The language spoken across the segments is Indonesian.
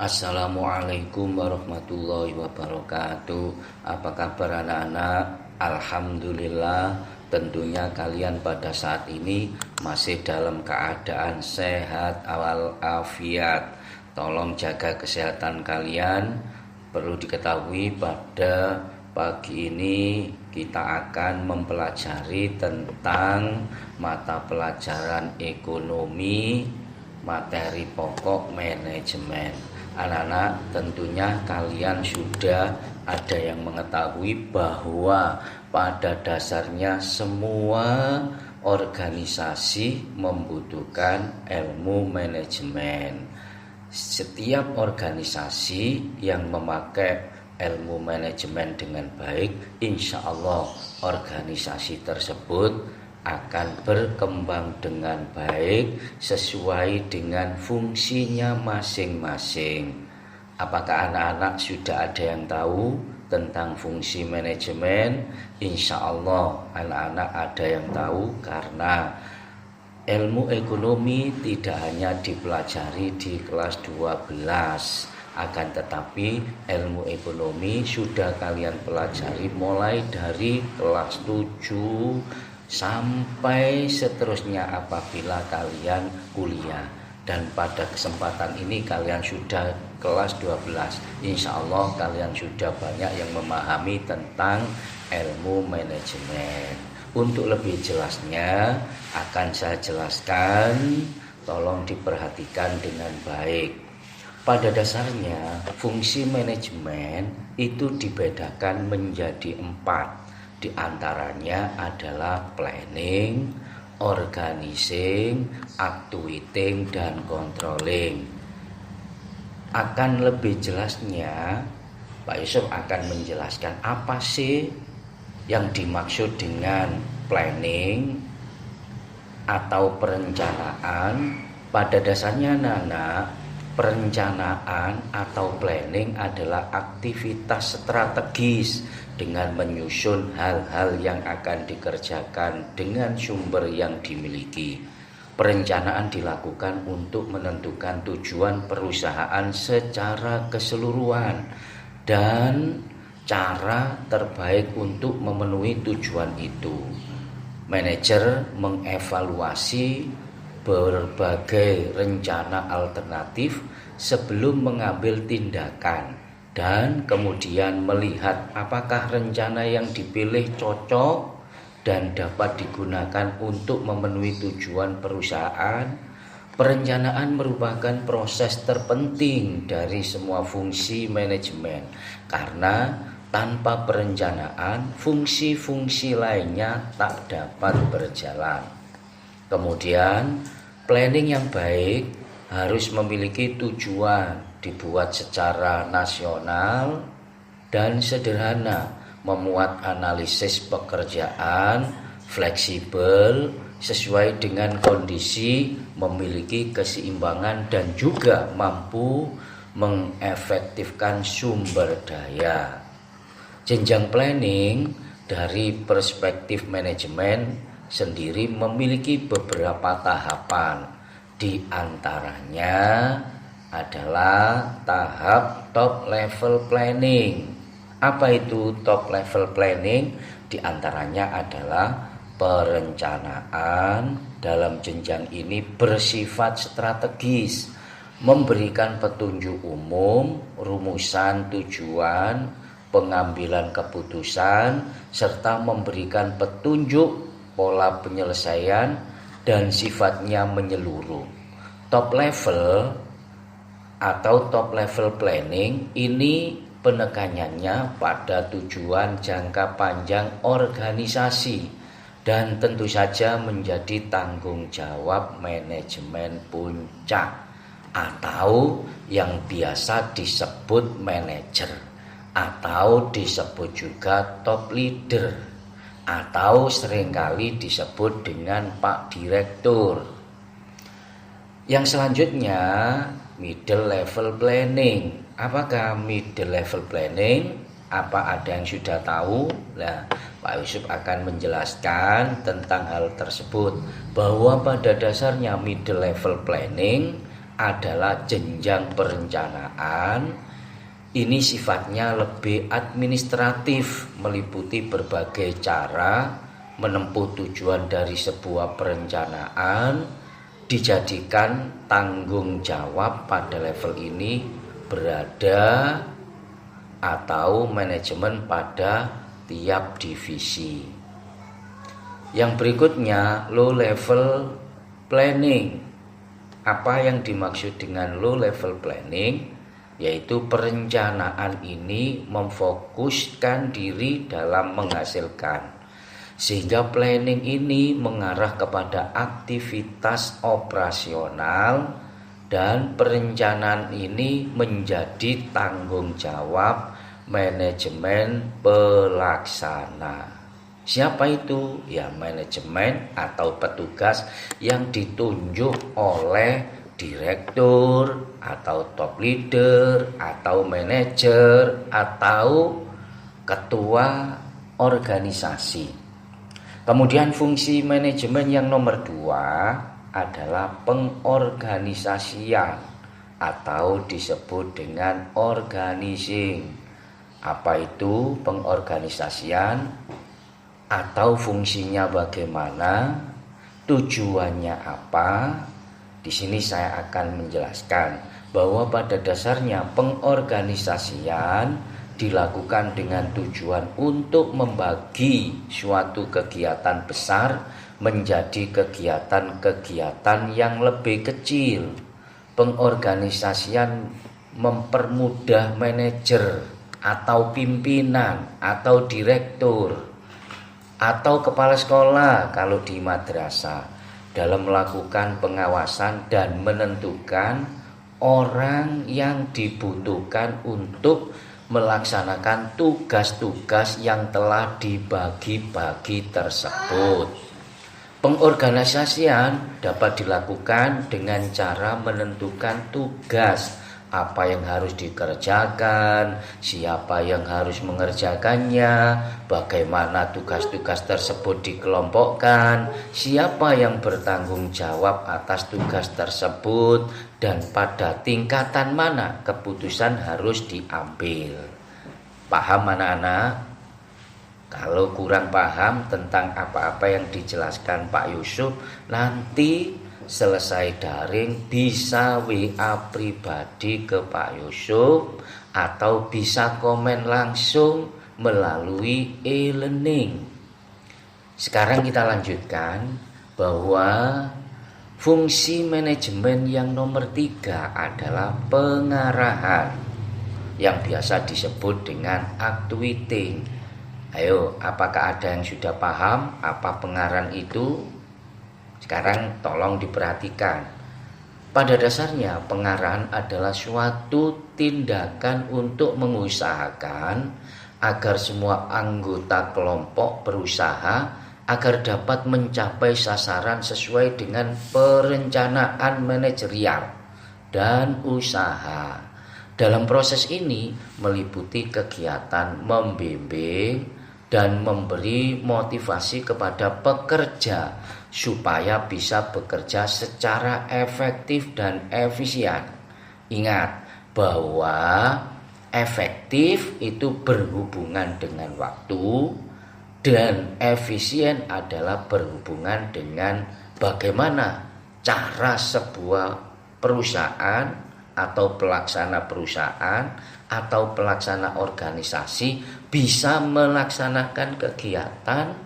Assalamualaikum warahmatullahi wabarakatuh. Apa kabar anak-anak? Alhamdulillah, tentunya kalian pada saat ini masih dalam keadaan sehat walafiat. Tolong jaga kesehatan kalian. Perlu diketahui pada pagi ini kita akan mempelajari tentang mata pelajaran ekonomi, materi pokok manajemen. Anak-anak, tentunya kalian sudah ada yang mengetahui bahwa pada dasarnya semua organisasi membutuhkan ilmu manajemen. Setiap organisasi yang memakai ilmu manajemen dengan baik, insya Allah organisasi tersebut akan berkembang dengan baik sesuai dengan fungsinya masing-masing. Apakah anak-anak sudah ada yang tahu tentang fungsi manajemen? Insya Allah anak-anak ada yang tahu, karena ilmu ekonomi tidak hanya dipelajari di kelas 12, akan tetapi ilmu ekonomi sudah kalian pelajari mulai dari kelas 7 sampai seterusnya apabila kalian kuliah. Dan pada kesempatan ini kalian sudah kelas 12. Insya Allah kalian sudah banyak yang memahami tentang ilmu manajemen. Untuk lebih jelasnya akan saya jelaskan, tolong diperhatikan dengan baik. Pada dasarnya fungsi manajemen itu dibedakan menjadi 4. Di antaranya adalah planning, organizing, actuating, dan controlling. Akan lebih jelasnya, Pak Yusuf akan menjelaskan apa sih yang dimaksud dengan planning atau perencanaan. Pada dasarnya anak-anak, perencanaan atau planning adalah aktivitas strategis dengan menyusun hal-hal yang akan dikerjakan dengan sumber yang dimiliki. Perencanaan dilakukan untuk menentukan tujuan perusahaan secara keseluruhan dan cara terbaik untuk memenuhi tujuan itu. Manajer mengevaluasi berbagai rencana alternatif sebelum mengambil tindakan dan kemudian melihat apakah rencana yang dipilih cocok dan dapat digunakan untuk memenuhi tujuan perusahaan. Perencanaan merupakan proses terpenting dari semua fungsi manajemen, karena tanpa perencanaan fungsi-fungsi lainnya tak dapat berjalan. Kemudian planning yang baik harus memiliki tujuan, dibuat secara nasional dan sederhana, memuat analisis pekerjaan, fleksibel, sesuai dengan kondisi, memiliki keseimbangan dan juga mampu mengefektifkan sumber daya. Jenjang planning dari perspektif manajemen sendiri memiliki beberapa tahapan. Di antaranya adalah tahap top level planning. Apa itu top level planning? Di antaranya adalah perencanaan dalam jenjang ini bersifat strategis, memberikan petunjuk umum, rumusan tujuan, pengambilan keputusan, serta memberikan petunjuk pola penyelesaian dan sifatnya menyeluruh. Top level atau top level planning ini penekanannya pada tujuan jangka panjang organisasi dan tentu saja menjadi tanggung jawab manajemen puncak atau yang biasa disebut manajer atau disebut juga top leader atau seringkali disebut dengan Pak Direktur. Yang selanjutnya middle level planning. Apakah middle level planning? Apa ada yang sudah tahu? Nah, Pak Yusuf akan menjelaskan tentang hal tersebut, bahwa pada dasarnya middle level planning adalah jenjang perencanaan. Ini sifatnya lebih administratif, meliputi berbagai cara menempuh tujuan dari sebuah perencanaan. Dijadikan tanggung jawab pada level ini berada atau manajemen pada tiap divisi. Yang berikutnya, low level planning. Apa yang dimaksud dengan low level planning? Yaitu perencanaan ini memfokuskan diri dalam menghasilkan, sehingga planning ini mengarah kepada aktivitas operasional, dan perencanaan ini menjadi tanggung jawab manajemen pelaksana. Siapa itu? Ya, manajemen atau petugas yang ditunjuk oleh direktur atau top leader atau manajer atau ketua organisasi. Kemudian fungsi manajemen yang nomor 2 adalah pengorganisasian atau disebut dengan organizing. Apa itu pengorganisasian atau fungsinya bagaimana? Tujuannya apa? Di sini saya akan menjelaskan bahwa pada dasarnya pengorganisasian dilakukan dengan tujuan untuk membagi suatu kegiatan besar menjadi kegiatan-kegiatan yang lebih kecil. Pengorganisasian mempermudah manajer atau pimpinan atau direktur atau kepala sekolah kalau di madrasah dalam melakukan pengawasan dan menentukan orang yang dibutuhkan untuk melaksanakan tugas-tugas yang telah dibagi-bagi tersebut. Pengorganisasian dapat dilakukan dengan cara menentukan tugas, apa yang harus dikerjakan, siapa yang harus mengerjakannya, bagaimana tugas-tugas tersebut dikelompokkan, siapa yang bertanggung jawab atas tugas tersebut, dan pada tingkatan mana keputusan harus diambil. Paham anak-anak? Kalau kurang paham tentang apa-apa yang dijelaskan Pak Yusuf, nanti selesai daring bisa WA pribadi ke Pak Yusuf atau bisa komen langsung melalui e-learning. Sekarang kita lanjutkan bahwa fungsi manajemen yang nomor 3 adalah pengarahan, yang biasa disebut dengan actuating. Ayo, apakah ada yang sudah paham apa pengarahan itu? Sekarang tolong diperhatikan. Pada dasarnya pengarahan adalah suatu tindakan untuk mengusahakan agar semua anggota kelompok berusaha agar dapat mencapai sasaran sesuai dengan perencanaan manajerial dan usaha. Dalam proses ini meliputi kegiatan membimbing dan memberi motivasi kepada pekerja supaya bisa bekerja secara efektif dan efisien. Ingat bahwa efektif itu berhubungan dengan waktu dan efisien adalah berhubungan dengan bagaimana cara sebuah perusahaan atau pelaksana perusahaan atau pelaksana organisasi bisa melaksanakan kegiatan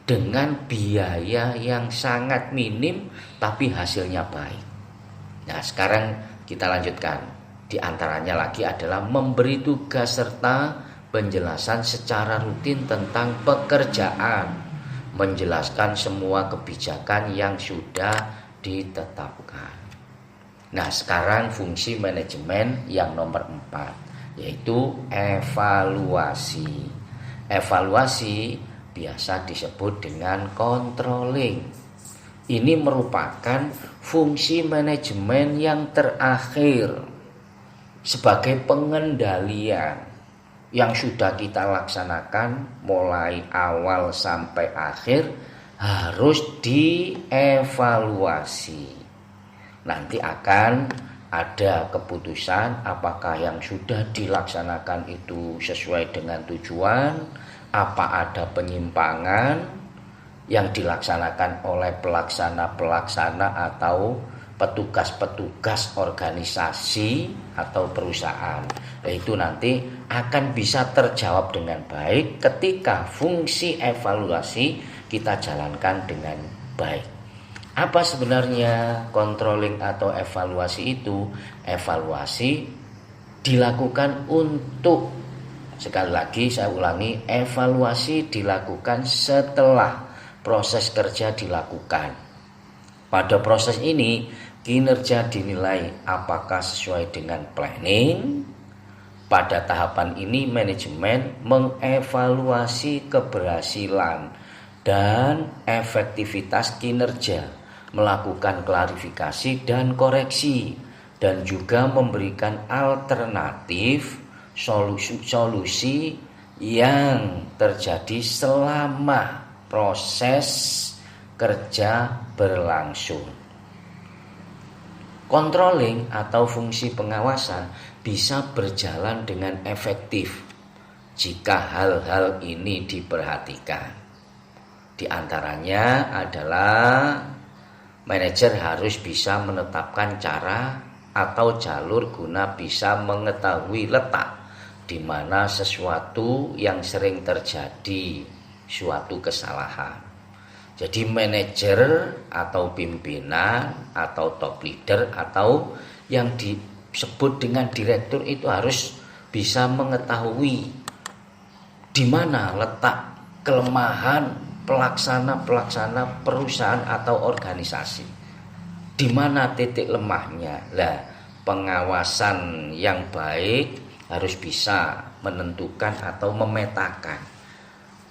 dengan biaya yang sangat minim tapi hasilnya baik. Nah, sekarang kita lanjutkan. Di antaranya lagi adalah memberi tugas serta penjelasan secara rutin tentang pekerjaan, menjelaskan semua kebijakan yang sudah ditetapkan. Nah, sekarang fungsi manajemen yang nomor 4 yaitu evaluasi. Evaluasi biasa disebut dengan controlling. Ini merupakan fungsi manajemen yang terakhir sebagai pengendalian yang sudah kita laksanakan mulai awal sampai akhir harus dievaluasi. Nanti akan ada keputusan apakah yang sudah dilaksanakan itu sesuai dengan tujuan, apa ada penyimpangan yang dilaksanakan oleh pelaksana-pelaksana atau petugas-petugas organisasi atau perusahaan. Itu nanti akan bisa terjawab dengan baik ketika fungsi evaluasi kita jalankan dengan baik. Apa sebenarnya controlling atau evaluasi itu? Evaluasi dilakukan untuk, sekali lagi saya ulangi, evaluasi dilakukan setelah proses kerja dilakukan. Pada proses ini kinerja dinilai apakah sesuai dengan planning. Pada tahapan ini manajemen mengevaluasi keberhasilan dan efektivitas kinerja, melakukan klarifikasi dan koreksi, dan juga memberikan alternatif solusi yang terjadi selama proses kerja berlangsung. Controlling atau fungsi pengawasan bisa berjalan dengan efektif jika hal-hal ini diperhatikan. Di antaranya adalah manajer harus bisa menetapkan cara atau jalur guna bisa mengetahui letak di mana sesuatu yang sering terjadi suatu kesalahan. Jadi manajer atau pimpinan atau top leader atau yang disebut dengan direktur itu harus bisa mengetahui di mana letak kelemahan pelaksana perusahaan atau organisasi. Di mana titik lemahnya? Lah, pengawasan yang baik harus bisa menentukan atau memetakan.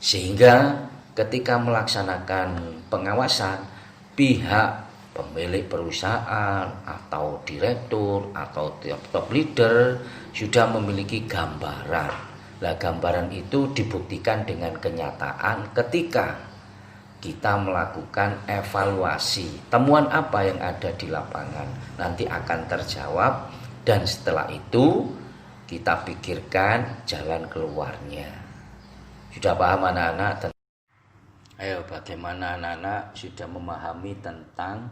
Sehingga ketika melaksanakan pengawasan, pihak pemilik perusahaan atau direktur atau top leader sudah memiliki gambaran. Nah, gambaran itu dibuktikan dengan kenyataan ketika kita melakukan evaluasi. Temuan apa yang ada di lapangan nanti akan terjawab, dan setelah itu kita pikirkan jalan keluarnya. Sudah paham anak-anak? Ayo, bagaimana anak-anak sudah memahami tentang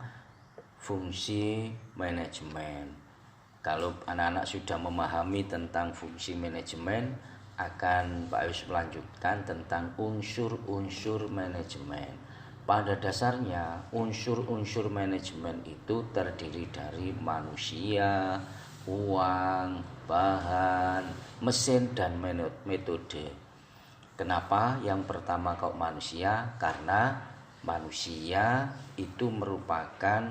fungsi manajemen? Kalau anak-anak sudah memahami tentang fungsi manajemen, akan Pak Yus melanjutkan tentang unsur-unsur manajemen. Pada dasarnya, unsur-unsur manajemen itu terdiri dari manusia, uang, bahan, mesin, dan metode. Kenapa yang pertama kok manusia? Karena manusia itu merupakan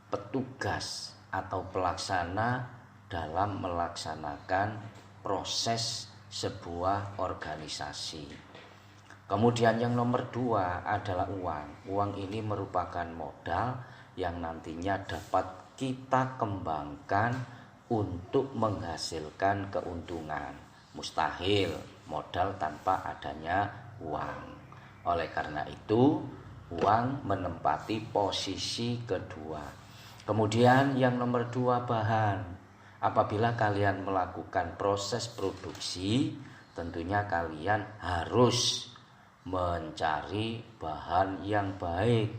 petugas atau pelaksana dalam melaksanakan proses sebuah organisasi. Kemudian yang nomor 2 adalah uang. Uang ini merupakan modal yang nantinya dapat kita kembangkan untuk menghasilkan keuntungan. Mustahil modal tanpa adanya uang. Oleh karena itu, uang menempati posisi kedua. Kemudian yang nomor 2 bahan. Apabila kalian melakukan proses produksi, tentunya kalian harus mencari bahan yang baik,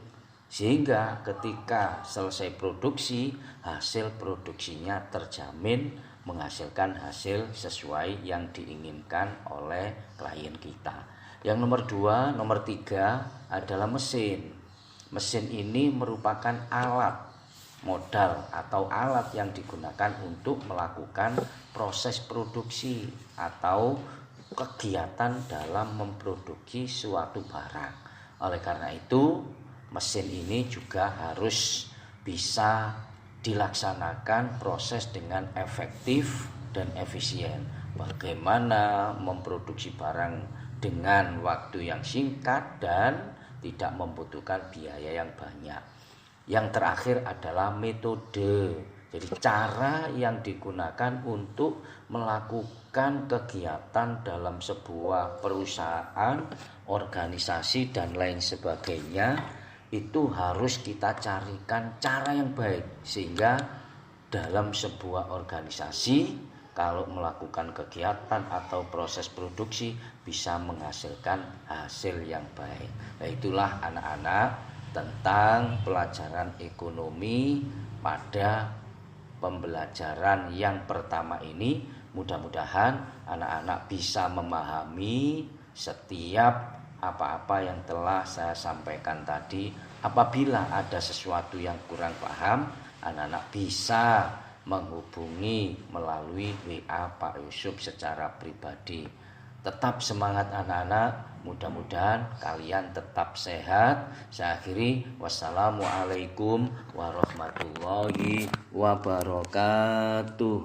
sehingga ketika selesai produksi, hasil produksinya terjamin menghasilkan hasil sesuai yang diinginkan oleh klien kita. Yang nomor 3 adalah mesin. Mesin ini merupakan alat modal atau alat yang digunakan untuk melakukan proses produksi atau kegiatan dalam memproduksi suatu barang. Oleh karena itu, mesin ini juga harus bisa dilaksanakan proses dengan efektif dan efisien. Bagaimana memproduksi barang dengan waktu yang singkat dan tidak membutuhkan biaya yang banyak. Yang terakhir adalah metode. Jadi cara yang digunakan untuk melakukan kegiatan dalam sebuah perusahaan, organisasi, dan lain sebagainya, itu harus kita carikan cara yang baik sehingga dalam sebuah organisasi, kalau melakukan kegiatan atau proses produksi bisa menghasilkan hasil yang baik. Nah, itulah anak-anak tentang pelajaran ekonomi pada pembelajaran yang pertama ini. Mudah-mudahan anak-anak bisa memahami setiap apa-apa yang telah saya sampaikan tadi. Apabila ada sesuatu yang kurang paham, anak-anak bisa menghubungi melalui WA Pak Yusuf secara pribadi. Tetap semangat anak-anak, mudah-mudahan kalian tetap sehat. Saya akhiri, wassalamualaikum warahmatullahi wabarakatuh.